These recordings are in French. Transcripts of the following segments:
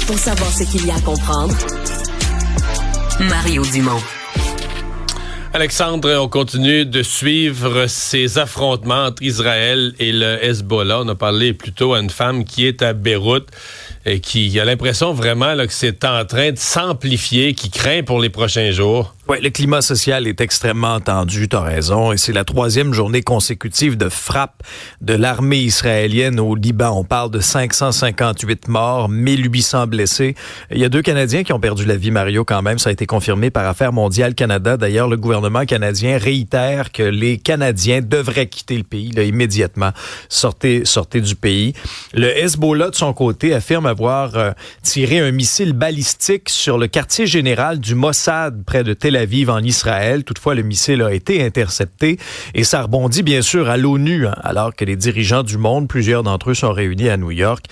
Pour savoir ce qu'il y a à comprendre, Mario Dumont. Alexandre, on continue de suivre ces affrontements entre Israël et le Hezbollah. On a parlé plutôt à une femme qui est à Beyrouth et qui a l'impression vraiment là, que c'est en train de s'amplifier, qui craint pour les prochains jours. Oui, le climat social est extrêmement tendu, t'as raison, et c'est la 3e journée consécutive de frappe de l'armée israélienne au Liban. On parle de 558 morts, 1800 blessés. Il y a 2 Canadiens qui ont perdu la vie, Mario, quand même. Ça a été confirmé par Affaires mondiales Canada. D'ailleurs, le gouvernement canadien réitère que les Canadiens devraient quitter le pays là, immédiatement. Sortez du pays. Le Hezbollah, de son côté, affirme avoir tiré un missile balistique sur le quartier général du Mossad près de Tel Aviv en Israël. Toutefois, le missile a été intercepté et ça rebondit bien sûr à l'ONU, alors que les dirigeants du monde, plusieurs d'entre eux sont réunis à New York.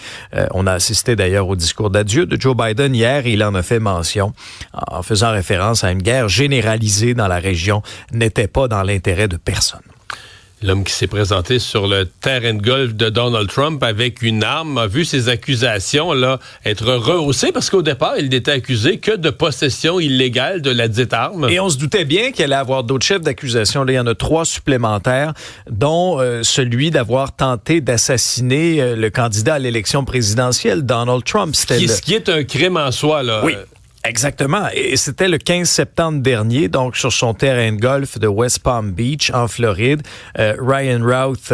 On a assisté d'ailleurs au discours d'adieu de Joe Biden hier et il en a fait mention en faisant référence à une guerre généralisée dans la région n'était pas dans l'intérêt de personne. L'homme qui s'est présenté sur le terrain de golf de Donald Trump avec une arme a vu ses accusations là être rehaussées parce qu'au départ, il n'était accusé que de possession illégale de la dite arme. Et on se doutait bien qu'il allait avoir d'autres chefs d'accusation. Là, il y en a 3 supplémentaires, dont celui d'avoir tenté d'assassiner le candidat à l'élection présidentielle, Donald Trump. Ce qui est un crime en soi, là. Oui. Exactement. Et c'était le 15 septembre dernier, donc sur son terrain de golf de West Palm Beach, en Floride. Ryan Routh,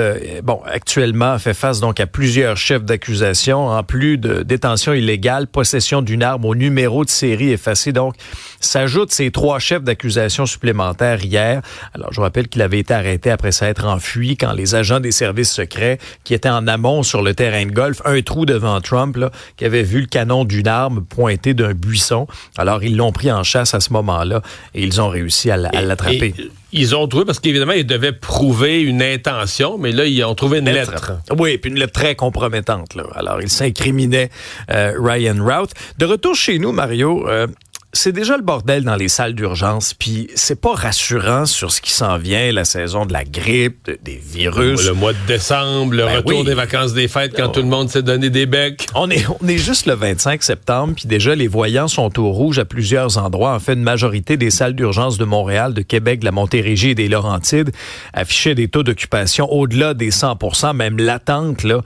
actuellement, fait face donc à plusieurs chefs d'accusation, en plus de détention illégale, possession d'une arme au numéro de série effacé. Donc, s'ajoutent ces 3 chefs d'accusation supplémentaires hier. Alors, je vous rappelle qu'il avait été arrêté après s'être enfui quand les agents des services secrets qui étaient en amont sur le terrain de golf, un trou devant Trump, là, qui avait vu le canon d'une arme pointé d'un buisson. Alors, ils l'ont pris en chasse à ce moment-là et ils ont réussi à l'attraper. Ils ont trouvé, parce qu'évidemment, ils devaient prouver une intention, mais là, ils ont trouvé une lettre. Oui, puis une lettre très compromettante, là. Alors, ils s'incriminaient Ryan Routh. De retour chez nous, Mario, c'est déjà le bordel dans les salles d'urgence, puis c'est pas rassurant sur ce qui s'en vient, la saison de la grippe, des virus. Le mois de décembre, le retour des vacances des fêtes, quand tout le monde s'est donné des becs. On est juste le 25 septembre, puis déjà les voyants sont au rouge à plusieurs endroits. En fait, une majorité des salles d'urgence de Montréal, de Québec, de la Montérégie et des Laurentides affichaient des taux d'occupation au-delà des 100%, même l'attente, là.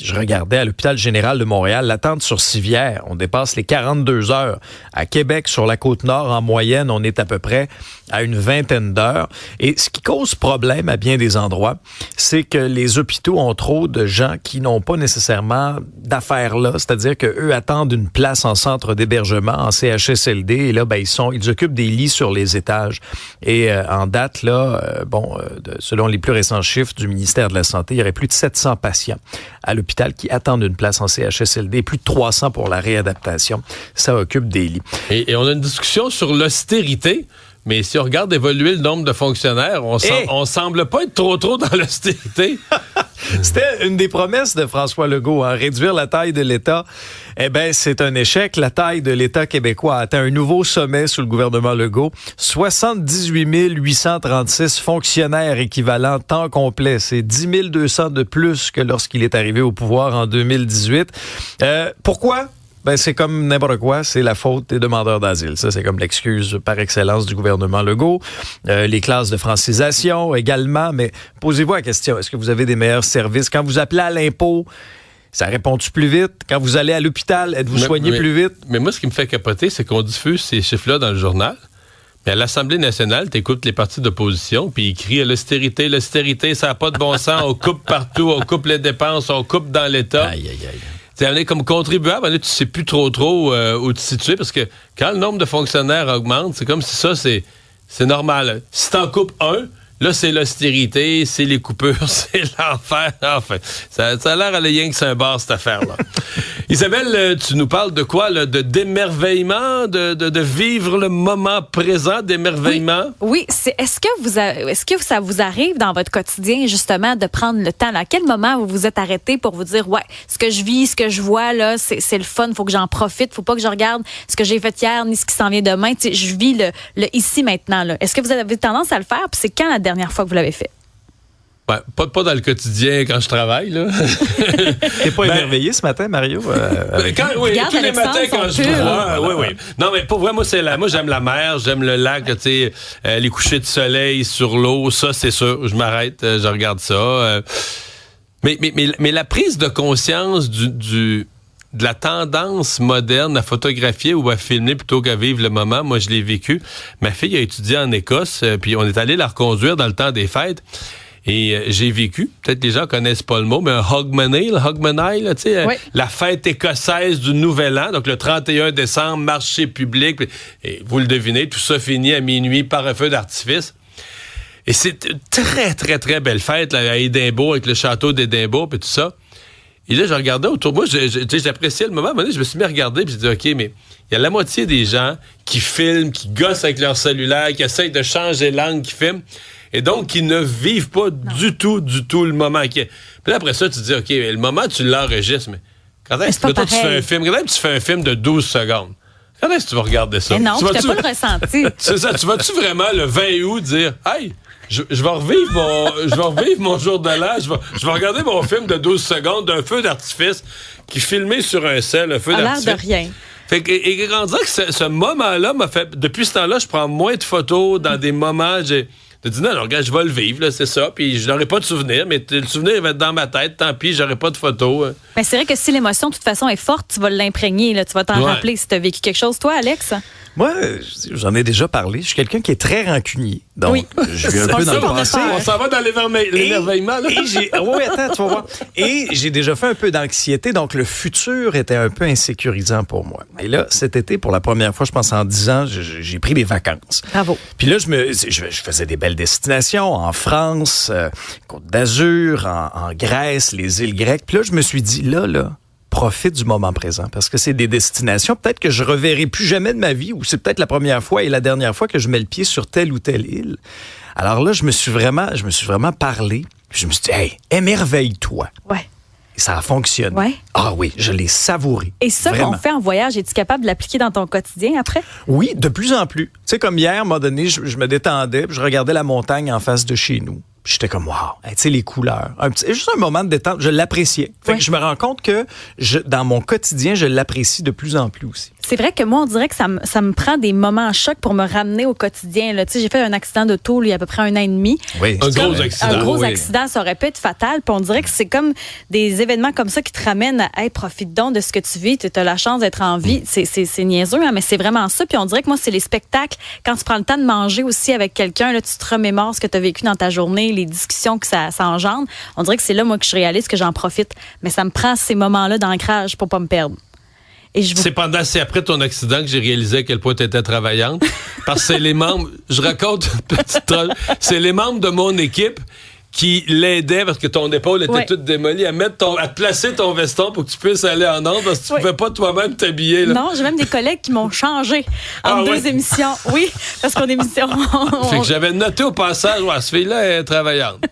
Je regardais à l'hôpital général de Montréal, l'attente sur civière, on dépasse les 42 heures. À Québec, sur la Côte-Nord, en moyenne, on est à peu près à une 20aine d'heures. Et ce qui cause problème à bien des endroits, c'est que les hôpitaux ont trop de gens qui n'ont pas nécessairement d'affaires là. C'est-à-dire qu'eux attendent une place en centre d'hébergement, en CHSLD, et là, ils occupent des lits sur les étages. Et en date, là, selon les plus récents chiffres du ministère de la Santé, il y aurait plus de 700 patients à l'hôpital qui attendent une place en CHSLD, plus de 300 pour la réadaptation. Ça occupe des lits. Et on a une discussion sur l'austérité, mais si on regarde évoluer le nombre de fonctionnaires, on semble pas être trop dans l'austérité. C'était une des promesses de François Legault, réduire la taille de l'État. Eh bien, c'est un échec. La taille de l'État québécois a atteint un nouveau sommet sous le gouvernement Legault. 78 836 fonctionnaires équivalents temps complet. C'est 10 200 de plus que lorsqu'il est arrivé au pouvoir en 2018. Pourquoi? C'est comme n'importe quoi, c'est la faute des demandeurs d'asile. Ça, c'est comme l'excuse par excellence du gouvernement Legault. Les classes de francisation également, mais posez-vous la question, est-ce que vous avez des meilleurs services? Quand vous appelez à l'impôt, ça répond-tu plus vite? Quand vous allez à l'hôpital, êtes-vous soigné plus vite? Mais moi, ce qui me fait capoter, c'est qu'on diffuse ces chiffres-là dans le journal. Mais à l'Assemblée nationale, t'écoutes les partis d'opposition, puis ils crient l'austérité, ça n'a pas de bon sens, on coupe partout, on coupe les dépenses, on coupe dans l'État. Aïe, aïe, aïe. Comme contribuable, tu sais plus trop où te situer, parce que quand le nombre de fonctionnaires augmente, c'est comme si ça, c'est normal. Si t'en coupes un, là, c'est l'austérité, c'est les coupures, c'est l'enfer. Enfin, ça a l'air à rien que c'est un bar, cette affaire-là. Isabelle, tu nous parles de quoi, là? D'émerveillement, de vivre le moment présent, d'émerveillement? Oui. Est-ce que ça vous arrive dans votre quotidien, justement, de prendre le temps? À quel moment vous vous êtes arrêté pour vous dire, ouais, ce que je vis, ce que je vois, là, c'est le fun, faut que j'en profite, faut pas que je regarde ce que j'ai fait hier, ni ce qui s'en vient demain. Tu sais, je vis le ici, maintenant, là. Est-ce que vous avez tendance à le faire? Puis c'est quand la dernière fois que vous l'avez fait? Ouais, pas dans le quotidien quand je travaille, là. T'es pas émerveillé ce matin, Mario? Oui, tous les matins quand je vois. Oui. Non, mais pour vrai, moi, moi, j'aime la mer, j'aime le lac, tu sais, les couchers de soleil sur l'eau, ça, c'est sûr. Je m'arrête, je regarde ça. Mais la prise de conscience de la tendance moderne à photographier ou à filmer plutôt qu'à vivre le moment, moi, je l'ai vécu. Ma fille a étudié en Écosse, puis on est allé la reconduire dans le temps des fêtes. Et j'ai vécu, peut-être les gens connaissent pas le mot, mais un Hogmanay, tu sais, oui. La fête écossaise du Nouvel An, donc le 31 décembre, marché public, et vous le devinez, tout ça finit à minuit par un feu d'artifice. Et c'est une très, très, très belle fête là, à Édimbourg, avec le château d'Édimbourg et tout ça. Et là, je regardais autour de moi, j'appréciais le moment. À un moment donné, je me suis mis à regarder, puis je me suis dit, OK, mais il y a la moitié des gens qui filment, qui gossent avec leur cellulaire, qui essayent de changer l'angle, qui filment, et donc qui ne vivent pas du tout le moment. Puis là, après ça, tu te dis, OK, le moment, tu l'enregistres, mais quand est-ce que tu fais un film? Quand est-ce que tu fais un film de 12 secondes? Quand est-ce que tu vas regarder ça? Mais non, tu n'as pas le ressenti. C'est ça, tu vas-tu vraiment le 20 août dire, hey, je vais revivre mon jour de l'an, je vais regarder mon film de 12 secondes d'un feu d'artifice qui est filmé sur un sel, un feu d'artifice. A l'air de rien. Fait que, et on dirait que ce moment-là m'a fait, depuis ce temps-là, je prends moins de photos dans des moments, de dire non, regarde, je vais le vivre, là, c'est ça, puis je n'aurai pas de souvenir, mais le souvenir va être dans ma tête, tant pis, j'aurai pas de photos. Mais c'est vrai que si l'émotion, de toute façon, est forte, tu vas l'imprégner, là, tu vas t'en rappeler si tu as vécu quelque chose. Toi, Alex? Moi, j'en ai déjà parlé. Je suis quelqu'un qui est très rancunier. Donc, je vis un peu dans le passé. On s'en va dans l'émerveillement, là. Oui, attends, tu vas voir. Et j'ai déjà fait un peu d'anxiété, donc le futur était un peu insécurisant pour moi. Et là, cet été, pour la première fois, je pense en 10 ans, j'ai pris des vacances. Bravo. Puis là, je faisais des belles destinations en France, Côte d'Azur, en Grèce, les îles grecques. Puis là, je me suis dit, là, profite du moment présent parce que c'est des destinations peut-être que je reverrai plus jamais de ma vie ou c'est peut-être la première fois et la dernière fois que je mets le pied sur telle ou telle île. Alors là, je me suis vraiment parlé. Je me suis dit, hey, émerveille-toi. Ouais. Et ça a fonctionné. Ouais. Ah oui, je l'ai savouré. Et ça qu'on fait en voyage, es-tu capable de l'appliquer dans ton quotidien après? Oui, de plus en plus. Tu sais, comme hier, à un moment donné, je me détendais, puis je regardais la montagne en face de chez nous. Puis j'étais comme, wow, tu sais, les couleurs. Juste un moment de détente, je l'appréciais. Fait que je me rends compte que dans mon quotidien, je l'apprécie de plus en plus aussi. C'est vrai que moi, on dirait que ça me prend des moments en choc pour me ramener au quotidien. Tu sais, j'ai fait un accident d'auto il y a à peu près 1 an et demi. Oui. Un gros accident. Un gros accident, ça aurait pu être fatal. Puis on dirait que c'est comme des événements comme ça qui te ramènent à, hey, profite donc de ce que tu vis. Tu as la chance d'être en vie. C'est niaiseux, hein, mais c'est vraiment ça. Puis on dirait que moi, c'est les spectacles. Quand tu prends le temps de manger aussi avec quelqu'un, là, tu te remémores ce que tu as vécu dans ta journée, les discussions que ça engendre. On dirait que c'est là, moi, que je réalise que j'en profite. Mais ça me prend ces moments-là d'ancrage pour pas me perdre. C'est après ton accident que j'ai réalisé à quel point tu étais travaillante. Parce que c'est les membres, je raconte une petite troll, c'est les membres de mon équipe qui l'aidaient parce que ton épaule était toute démolie à te placer ton veston pour que tu puisses aller en onde parce que tu pouvais pas toi-même t'habiller. Là. Non, j'ai même des collègues qui m'ont changé en 2 émissions. Oui, parce qu'on émission. Fait que j'avais noté au passage, cette fille-là est travaillante.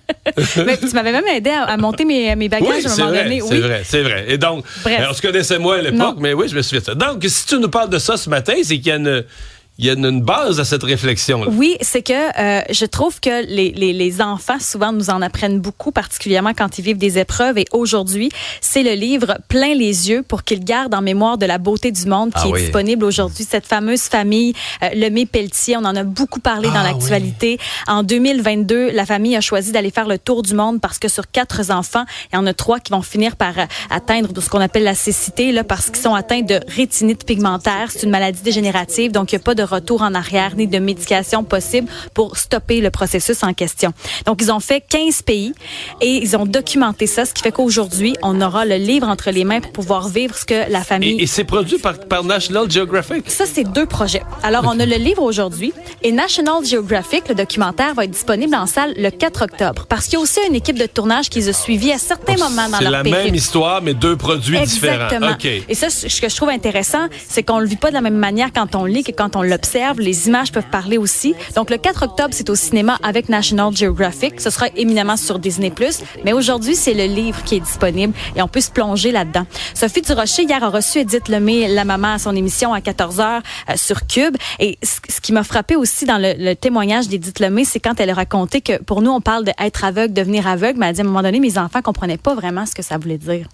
Mais tu m'avais même aidé à monter mes bagages à un moment donné. C'est vrai. Et donc, on se connaissait moins à l'époque, mais oui, je me souviens de ça. Donc, si tu nous parles de ça ce matin, c'est qu'il y a une base à cette réflexion-là. Oui, c'est que je trouve que les enfants, souvent, nous en apprennent beaucoup, particulièrement quand ils vivent des épreuves. Et aujourd'hui, c'est le livre Plein les yeux pour qu'ils gardent en mémoire de la beauté du monde qui est disponible aujourd'hui. Cette fameuse famille Lemay-Pelletier, on en a beaucoup parlé dans l'actualité. Oui. En 2022, la famille a choisi d'aller faire le tour du monde parce que sur 4 enfants, il y en a 3 qui vont finir par atteindre de ce qu'on appelle la cécité, là, parce qu'ils sont atteints de rétinite pigmentaire. C'est une maladie dégénérative, donc il n'y a pas de retour en arrière ni de médication possible pour stopper le processus en question. Donc, ils ont fait 15 pays et ils ont documenté ça, ce qui fait qu'aujourd'hui, on aura le livre entre les mains pour pouvoir vivre ce que la famille... Et c'est produit par National Geographic? Ça, c'est 2 projets. Alors, on a le livre aujourd'hui et National Geographic, le documentaire, va être disponible en salle le 4 octobre parce qu'il y a aussi une équipe de tournage qui les a suivis à certains moments dans leur périple. C'est la même histoire, mais 2 produits différents. Exactement. Okay. Et ça, ce que je trouve intéressant, c'est qu'on le vit pas de la même manière quand on le lit que quand on le observe, les images peuvent parler aussi. Donc, le 4 octobre, c'est au cinéma avec National Geographic. Ce sera éminemment sur Disney+. Mais aujourd'hui, c'est le livre qui est disponible et on peut se plonger là-dedans. Sophie Durocher, hier, a reçu Edith Lemay, la maman, à son émission à 14h sur Cube. Et ce qui m'a frappé aussi dans le témoignage d'Edith Lemay, c'est quand elle a raconté que pour nous, on parle d'être aveugle, devenir aveugle, mais elle a dit à un moment donné, mes enfants comprenaient pas vraiment ce que ça voulait dire.